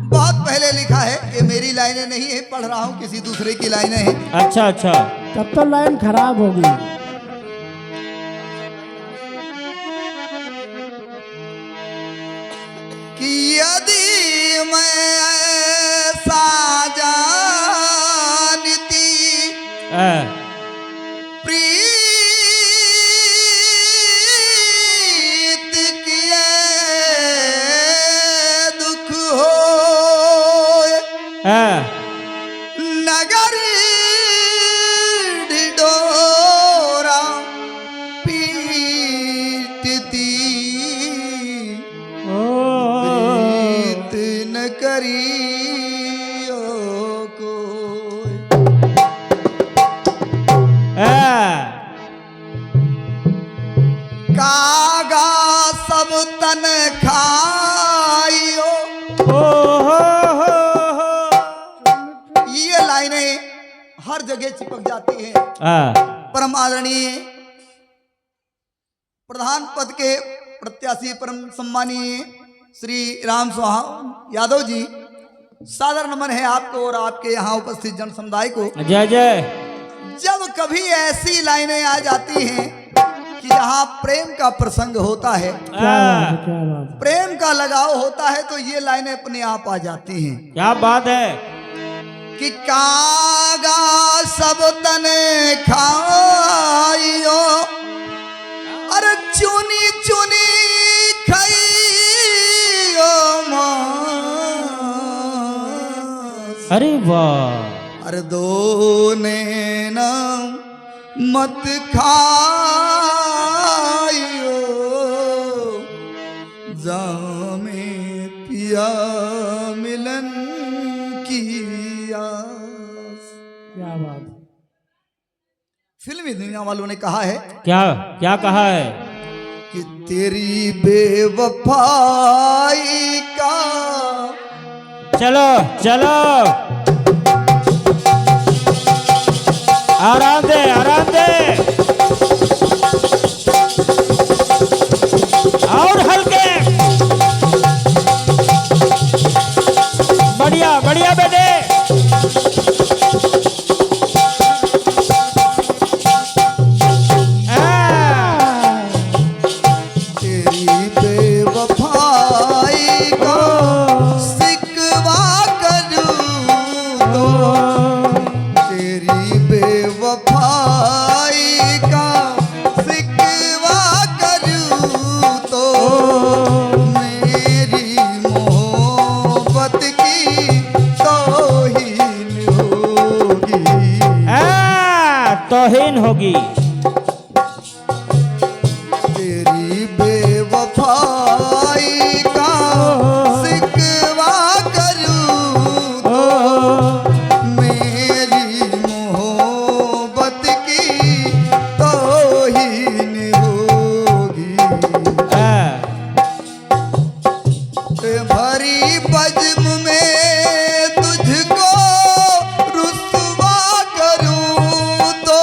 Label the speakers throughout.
Speaker 1: बहुत पहले लिखा है, ये मेरी लाइनें नहीं है, पढ़ रहा हूँ किसी दूसरे की लाइनें हैं।
Speaker 2: अच्छा अच्छा।
Speaker 3: तब तो लाइन खराब होगी।
Speaker 1: कि यदि मैं ऐसा जानती प्रीत किए दुख हो नगर ढिढोरा पीटती प्रीत न करियो कोई। कागा सब तन खाइयो। ये लाइनें हर जगह चिपक जाती हैं। परम आदरणीय प्रधान पद के प्रत्याशी परम सम्मानीय श्री राम सुहान यादव जी, सादर नमन है आपको और आपके यहाँ उपस्थित जन समुदाय को।
Speaker 2: जय जय।
Speaker 1: जब कभी ऐसी लाइनें आ जाती हैं कि जहाँ प्रेम का प्रसंग होता है,
Speaker 3: क्या बात है, क्या बात है।
Speaker 1: प्रेम का लगाव होता है, तो ये लाइनें अपने आप आ जाती हैं।
Speaker 2: क्या बात है।
Speaker 1: कि कागा सब तने खाइयो, अरे चुनी चुनी खाइयो मांस।
Speaker 2: अरे वाह।
Speaker 1: अरे दो ने नाम मत खाइयो, जामे पिया मिलन की आस।
Speaker 3: क्या बात।
Speaker 1: फिल्मी दुनिया वालों ने कहा है,
Speaker 2: क्या क्या कहा है
Speaker 1: कि तेरी बेवफाई का।
Speaker 2: चलो चलो, आराम दे आराम दे, और हल्के, बढ़िया बढ़िया बेटे।
Speaker 1: तेरी बेवफाई का सिकवा करूं तो, तेरी बेवफाई का सिकवा करूं तो, मेरी मोहब्बत की तौहीन होगी।
Speaker 2: तौहीन होगी।
Speaker 1: तेरी बेवफाई का सिकवा करूं तो, मेरी मोहब्बत की तौहीन होगी। भरी बज़्म में तुझको रुसवा करूं तो,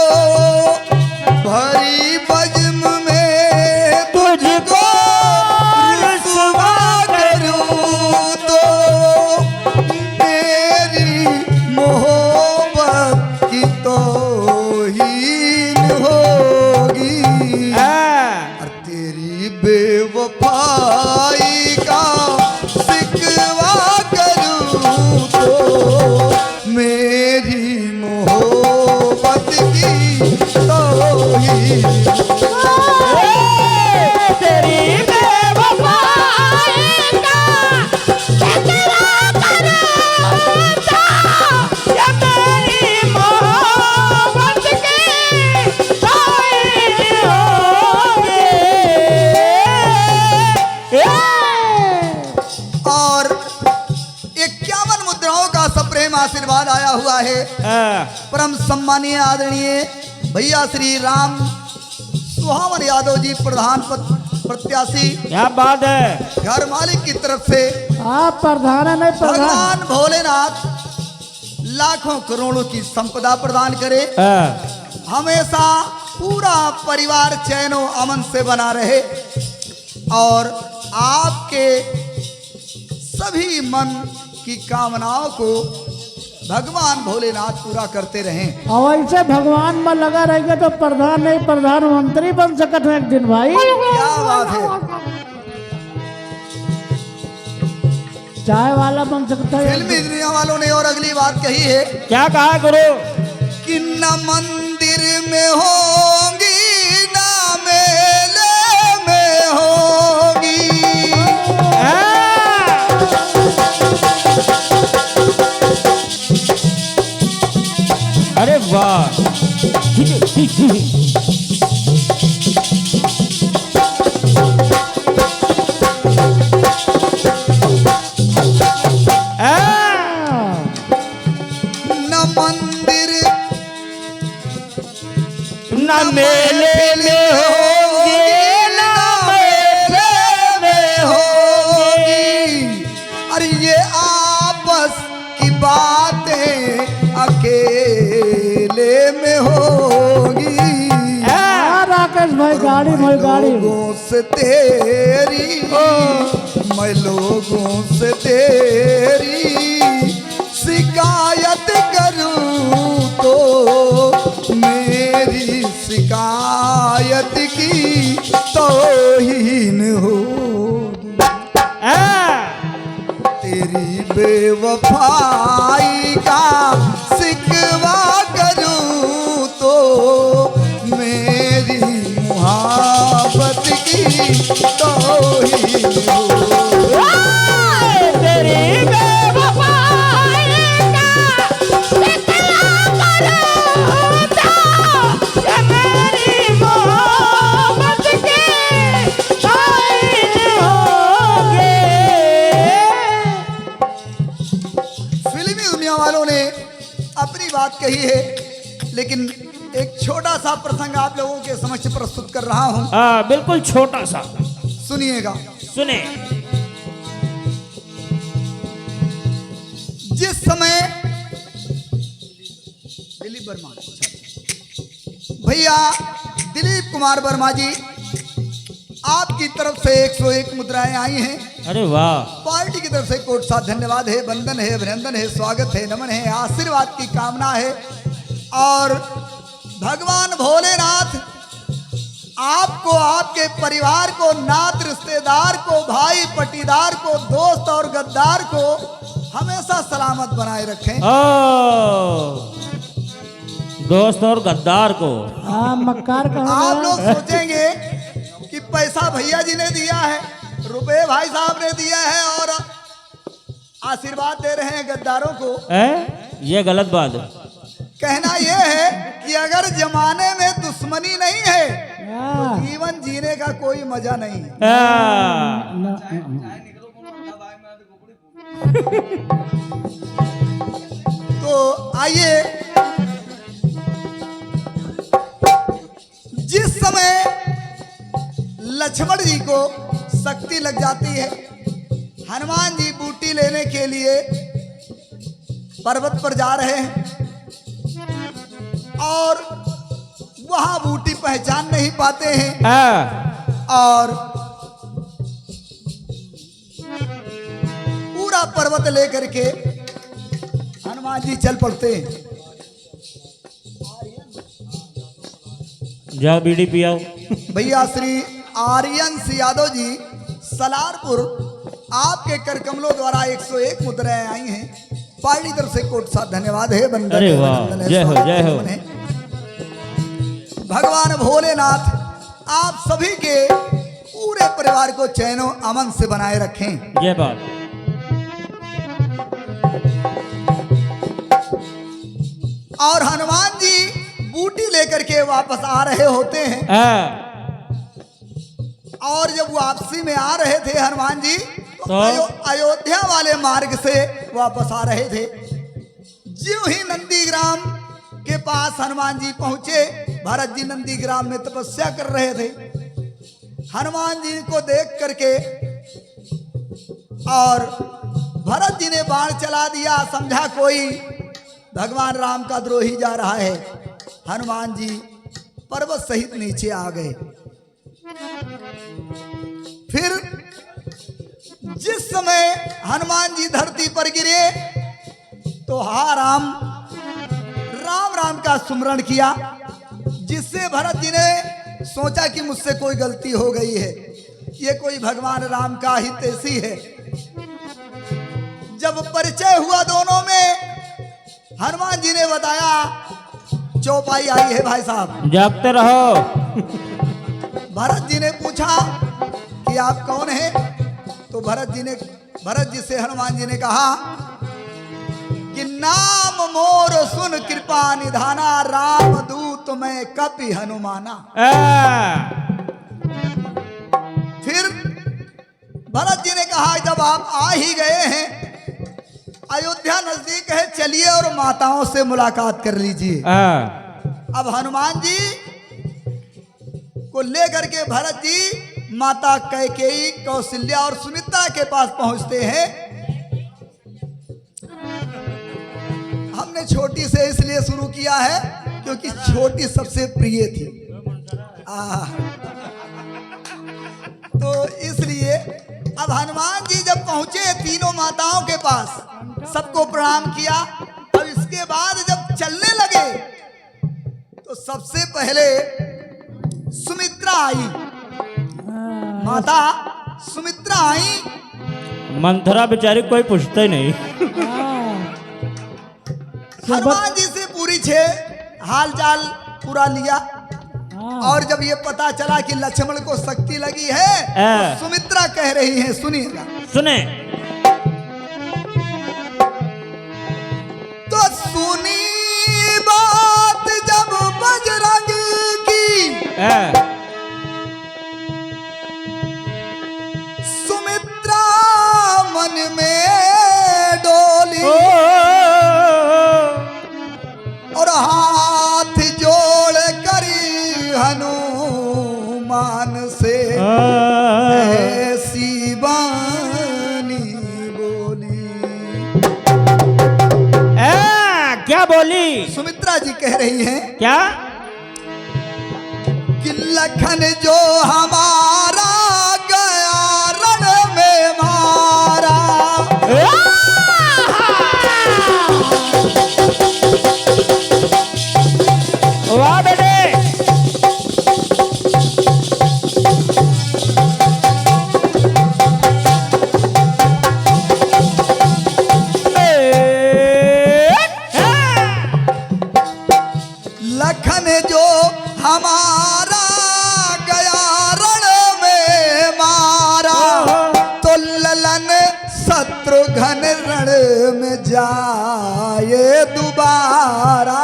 Speaker 1: भरी बज़्म में तुझको रुसवा करूं तो, मेरी मोहब्बत की तौहीन होगी। और तेरी बेवफाई का सिकवा करूं तो, मेरी मोहब्बत की तौहीन।
Speaker 2: तेरी बेवफाई का सिकवा करूं तो, ये मेरी मोहब्बत की तौहीन होगी।
Speaker 1: और 51 मुद्राओं का सप्रेम आशीर्वाद आया हुआ है परम सम्मानीय आदरणीय भैया श्री राम सुहावन यादव जी, प्रधान पद प्रत्याशी।
Speaker 2: क्या बात है।
Speaker 1: घर मालिक की तरफ से
Speaker 3: आप प्रधान है, नहीं प्रधान।
Speaker 1: भगवान भोलेनाथ लाखों करोड़ों की संपदा प्रदान करे, हमेशा पूरा परिवार चैनो अमन से बना रहे, और आपके सभी मन की कामनाओं को भगवान भोलेनाथ पूरा करते रहें।
Speaker 3: और ऐसे भगवान में लगा रहेगा तो प्रधान नहीं प्रधानमंत्री बन सकत है एक दिन भाई।
Speaker 1: क्या बात है।
Speaker 3: चाय वाला बन सकता है।
Speaker 1: फिल्मी दुनिया वालों ने और अगली बात कही है
Speaker 2: क्या कहा गुरु?
Speaker 1: कि न मंदिर में होंगी न मेले में होंगी।
Speaker 2: अरे वाह,
Speaker 1: न मंदिर
Speaker 2: न मेले में होंगे न मेले में
Speaker 1: होगी। अरे ये आपस की बातें अकेले में होगी।
Speaker 3: राकेश भाई गाड़ी भाई गाड़ी।
Speaker 1: लोगों से तेरी मैं लोगों से तेरी शिकायत करूं तो मेरी शिकायत की तौहीन होगी। तेरी बेवफाई का शिकवा करूं तो मेरी मुहाबत की तौहीन होगी।
Speaker 2: तेरी बेवफाई का शिकवा करूं तो ये मेरी मोहब्बत की तौहीन होगी।
Speaker 1: फिल्मी दुनिया वालों ने अपनी बात कही है, लेकिन एक छोटा सा प्रसंग आप लोगों के समक्ष प्रस्तुत कर रहा हूं।
Speaker 2: हाँ बिल्कुल छोटा सा,
Speaker 1: सुनिएगा।
Speaker 2: सुने।
Speaker 1: जिस समय दिलीप वर्मा भैया दिलीप कुमार वर्मा जी आपकी तरफ से 101 मुद्राएं आई हैं।
Speaker 2: अरे वाह,
Speaker 1: पार्टी की तरफ से कोट सा धन्यवाद है, वंदन है, अभिनंदन है, स्वागत है, नमन है, आशीर्वाद की कामना है। और भगवान भोलेनाथ आपको, आपके परिवार को, नात रिश्तेदार को, भाई पटीदार को, दोस्त और गद्दार को हमेशा सलामत बनाए रखें।
Speaker 2: दोस्त और गद्दार को।
Speaker 3: हाँ मक्कार कहा
Speaker 1: आप लोग सोचेंगे कि पैसा भैया जी ने दिया है, रुपए भाई साहब ने दिया है और आशीर्वाद दे रहे हैं गद्दारों को।
Speaker 2: ये गलत बात है।
Speaker 1: कहना यह है कि अगर जमाने में दुश्मनी नहीं है तो जीवन जीने का कोई मजा नहीं है। तो आइए, जिस समय लक्ष्मण जी को शक्ति लग जाती है, हनुमान जी बूटी लेने के लिए पर्वत पर जा रहे हैं और वहां बूटी पहचान नहीं पाते हैं और पूरा पर्वत लेकर के हनुमान जी चल पड़ते हैं।
Speaker 2: जाओ बीड़ी पियाओ।
Speaker 1: भैया श्री आर्यन यादव जी सलारपुर आपके कर कमलों द्वारा 101 मुद्राएं आई हैं। पार्टी तरफ से कोट सा धन्यवाद है, वंदन
Speaker 2: अरे
Speaker 1: है,
Speaker 2: वाह,
Speaker 1: अभिनंदन है,
Speaker 2: जय हो,
Speaker 1: स्वागत
Speaker 2: जय
Speaker 1: है,
Speaker 2: हो।
Speaker 1: नमन है। भगवान भोलेनाथ आप सभी के पूरे परिवार को चैनो अमन से बनाए रखें।
Speaker 2: ये बात।
Speaker 1: और हनुमान जी बूटी लेकर के वापस आ रहे होते हैं और जब वापसी में आ रहे थे हनुमान जी तो अयोध्या वाले मार्ग से वापस आ रहे थे। ज्यों ही नंदीग्राम के पास हनुमान जी पहुंचे, भरत जी नंदीग्राम में तपस्या कर रहे थे। हनुमान जी को देख करके और भरत जी ने बाण चला दिया, समझा कोई भगवान राम का द्रोही जा रहा है। हनुमान जी पर्वत सहित नीचे आ गए। फिर जिस समय हनुमान जी धरती पर गिरे तो हा राम राम राम का सुमरण किया, जिससे भरत जी ने सोचा कि मुझसे कोई गलती हो गई है, ये कोई भगवान राम का ही तेसी है। जब परिचय हुआ दोनों में, हनुमान जी ने बताया चौपाई आई है भाई साहब,
Speaker 2: जागते रहो।
Speaker 1: भरत जी ने पूछा कि आप कौन हैं? तो भरत जी से हनुमान जी ने कहा कि नाम मोर सुन कृपा निधाना, राम दूत मैं कपि हनुमाना। फिर भरत जी ने कहा जब आप आ ही गए हैं, अयोध्या नजदीक है, चलिए और माताओं से मुलाकात कर लीजिए। अब हनुमान जी को लेकर के भरत जी माता कैकेयी, कौशल्या और सुमित्रा के पास पहुंचते हैं। हमने छोटी से इसलिए शुरू किया है क्योंकि छोटी सबसे प्रिय थी। तो इसलिए अब हनुमान जी जब पहुंचे तीनों माताओं के पास, सबको प्रणाम किया। अब इसके बाद जब चलने लगे तो सबसे पहले सुमित्रा आई, माता सुमित्रा आई।
Speaker 2: मंथरा बेचारी कोई पूछता ही नहीं।
Speaker 1: हनुमान जी से पूरी हाल चाल पूरा लिया, और जब ये पता चला कि लक्ष्मण को शक्ति लगी है तो सुमित्रा कह रही है, सुनिएगा।
Speaker 2: सुने।
Speaker 1: तो सुनी बात जब बजरंग की, सुमित्रा मन में डोली और हाथ जोड़ करी हनुमान से ऐसी बानी बोली।
Speaker 2: क्या बोली?
Speaker 1: सुमित्रा जी कह रही हैं
Speaker 2: क्या?
Speaker 1: कि लखन जो हमारा गया रण में मारा,
Speaker 2: वाह बेटे।
Speaker 1: लखन जो हमारा गया रण में मारा, तो ललन शत्रुघ्न रण में जाए दोबारा।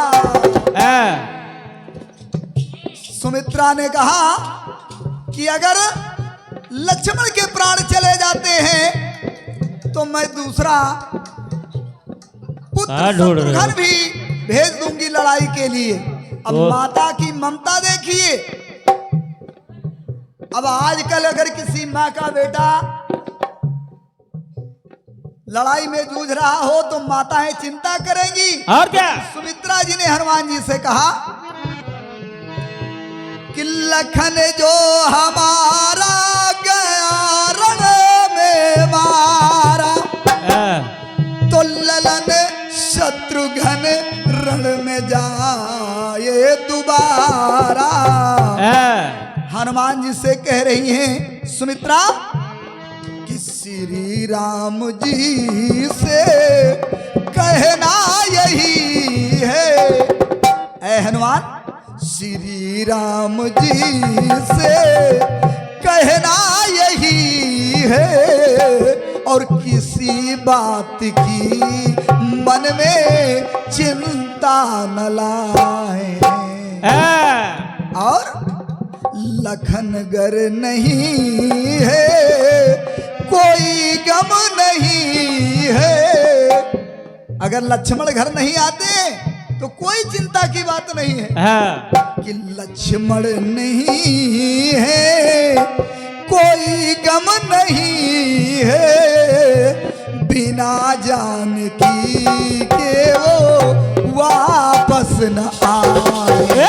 Speaker 1: सुमित्रा ने कहा कि अगर लक्ष्मण के प्राण चले जाते हैं तो मैं दूसरा पुत्र शत्रुघ्न भी भेज दूंगी लड़ाई के लिए। अब माता की ममता देखिए। अब आजकल अगर किसी माँ का बेटा लड़ाई में जूझ रहा हो तो माताएं चिंता करेंगी।
Speaker 2: और क्या?
Speaker 1: सुमित्रा जी ने हनुमान जी से कहा कि लखन जो हमारा गया रण में मारा, तो ललन शत्रुघ्न रण में जाए दोबारा। हनुमान जी से कह रही हैं सुमित्रा कि श्री राम जी से कहना यही है। ऐ हनुमान, श्री राम जी से कहना यही है, और किसी बात की मन में चिंता न लाए। और लखन गर नहीं है, कोई गम नहीं है। अगर लक्ष्मण घर नहीं आते तो कोई चिंता की बात नहीं है कि लक्ष्मण नहीं है, कोई गम नहीं है। बिना जानकी के वो वापस न आए।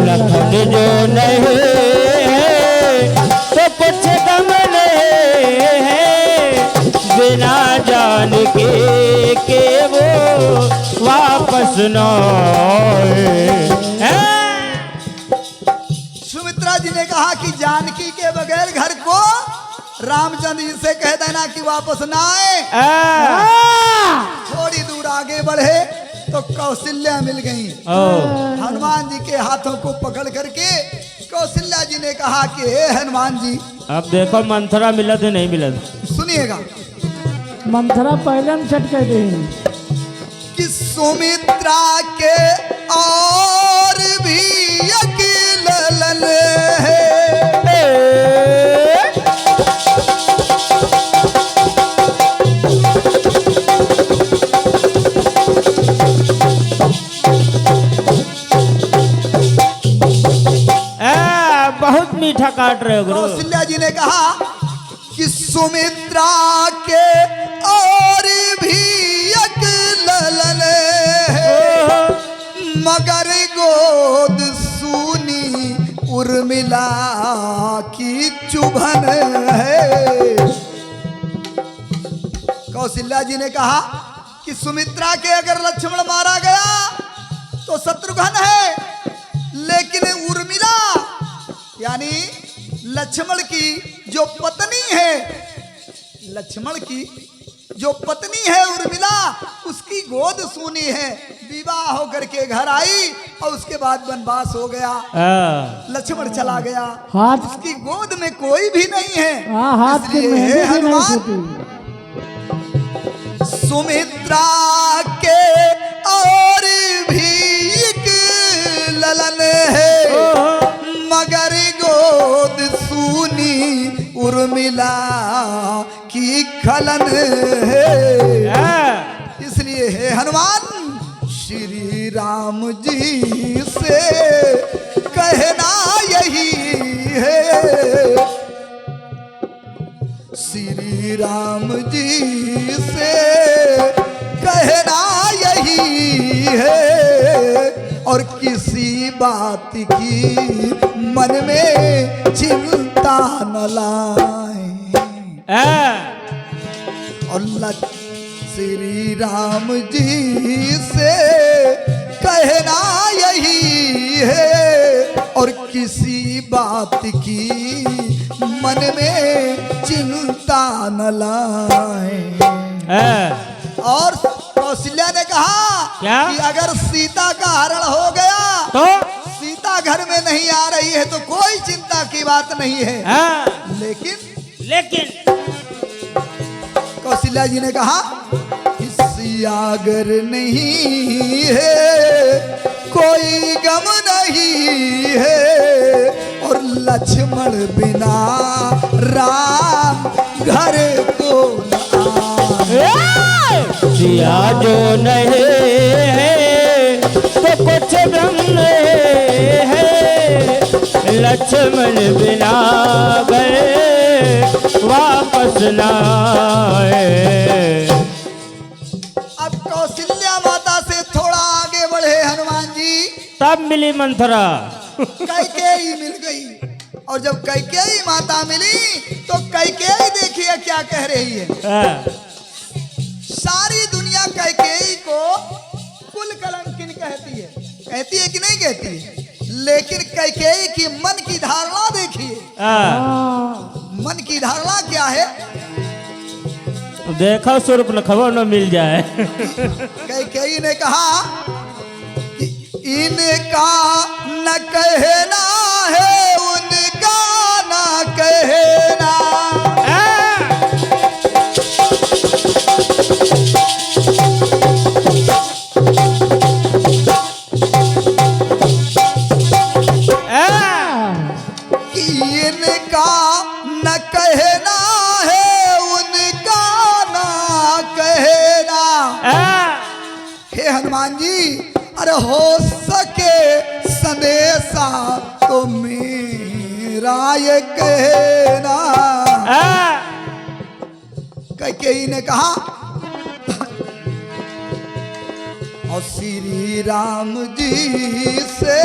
Speaker 2: लखन जो नहीं है तो कुछ गम नहीं है, बिना जान के वो वापस न आए।
Speaker 1: सुमित्रा जी ने कहा कि जानकी के बगैर घर को रामचंद्र जी से कह देना कि वापस ना आए। थोड़ी दूर आगे बढ़े तो कौशल्या मिल गई। हनुमान जी के हाथों को पकड़ करके कौशल्या जी ने कहा कि हे हनुमान जी,
Speaker 2: अब देखो मंथरा मिलत है नहीं मिलत।
Speaker 1: सुनिएगा
Speaker 3: मंथरा पहले में छट कर दी
Speaker 1: कि सुमित्रा के और भी एक ललन है।
Speaker 2: बहुत मीठा काट रहे हो गुरु।
Speaker 1: कौशल्या जी ने कहा कि सुमित्रा के और भी एक ललन है, मगर गोद सूनी उर्मिला की चुभन है। कौशल्या जी ने कहा कि सुमित्रा के अगर लक्ष्मण मारा गया तो शत्रुघ्न है, लेकिन उर्मिला यानी लक्ष्मण की जो पत्नी है, लक्ष्मण की जो पत्नी है उर्मिला, उसकी गोद सूनी है। विवाह होकर के घर आई और उसके बाद वनवास हो गया, लक्ष्मण चला गया,
Speaker 3: हाथ
Speaker 1: उसकी गोद में कोई भी नहीं है।
Speaker 3: हाथ के
Speaker 1: इसलिए
Speaker 3: मेहंदी
Speaker 1: हे
Speaker 3: भी नहीं
Speaker 1: हनुमान,
Speaker 3: छूटी।
Speaker 1: सुमित्रा के और भी एक ललन है, मगर गोद सूनी उर्मिला की खलन है। इसलिए हे हनुमान, श्री राम जी से कहना यही है, श्री राम जी से कहना यही है, और किसी बात की मन में चिंता न लाए। और श्री राम जी से कहना यही है, और किसी बात की मन में चिंता न लाए। और कौशल्या ने कहा
Speaker 2: क्या?
Speaker 1: कि अगर सीता का हरण हो गया
Speaker 2: तो
Speaker 1: सीता घर में नहीं आ रही है तो कोई चिंता की बात नहीं है। लेकिन कौशल्या जी ने कहा कि सिया अगर नहीं है कोई गम नहीं है, और लक्ष्मण बिना राम घर को न आए।
Speaker 2: सिया जो नहीं है तो कुछ गम नहीं है, लक्ष्मण बिना गए वापस ना आए।
Speaker 1: अब कौशल्या माता से थोड़ा आगे बढ़े हनुमान जी,
Speaker 2: तब मिली मंथरा।
Speaker 1: कैकेयी मिल गई, और जब कैकेयी माता मिली तो कैकेयी देखिए क्या कह रही है। सारी दुनिया कैकेयी को कुल कलंकिन कहती है कि नहीं कहती है, लेकिन कैकेयी की मन की धारणा देखिए। मन की धारणा क्या है?
Speaker 2: देखो सुर्ख न खबर न मिल जाए।
Speaker 1: कैकेयी ने कहा कि इनका न कहना है, उनका न कहना। न कहना है, उनका ना कहना। हे हनुमान जी, अरे हो सके संदेशा तो मेरा ये कहना। कैकेयी ने कहा और श्री राम जी से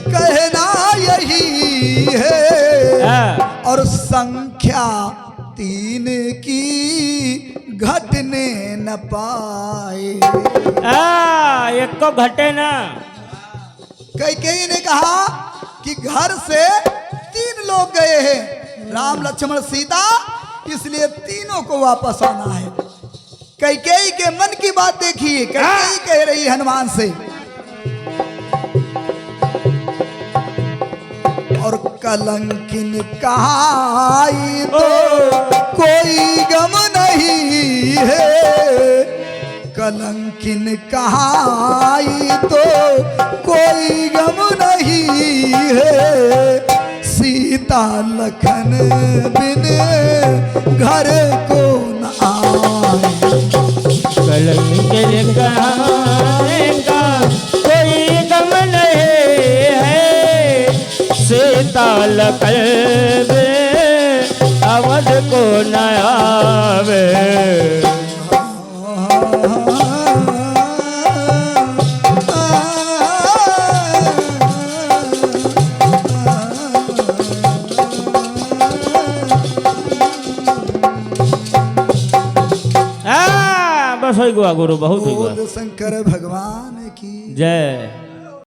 Speaker 1: कहना यही है, और संख्या 3 की घटने न पाए।
Speaker 2: एक को घटे ना।
Speaker 1: कैकेयी ने कहा कि घर से 3 लोग गए हैं, राम लक्ष्मण सीता, इसलिए तीनों को वापस आना है। कैकेयी के मन की बात देखिए, कैकेयी कह रही हनुमान से, और कलंकिन कहाई तो कोई गम नहीं है, कलंकिन कहाई तो कोई गम नहीं है, सीता लखन बिन घर को न आए।
Speaker 2: कलंकिन कहाएगा कोई गम नहीं है, सीता लखन अवध को न आवे। बस हो गया गुरु, बहुत हो गया।
Speaker 1: बोल शंकर भगवान की
Speaker 2: जय।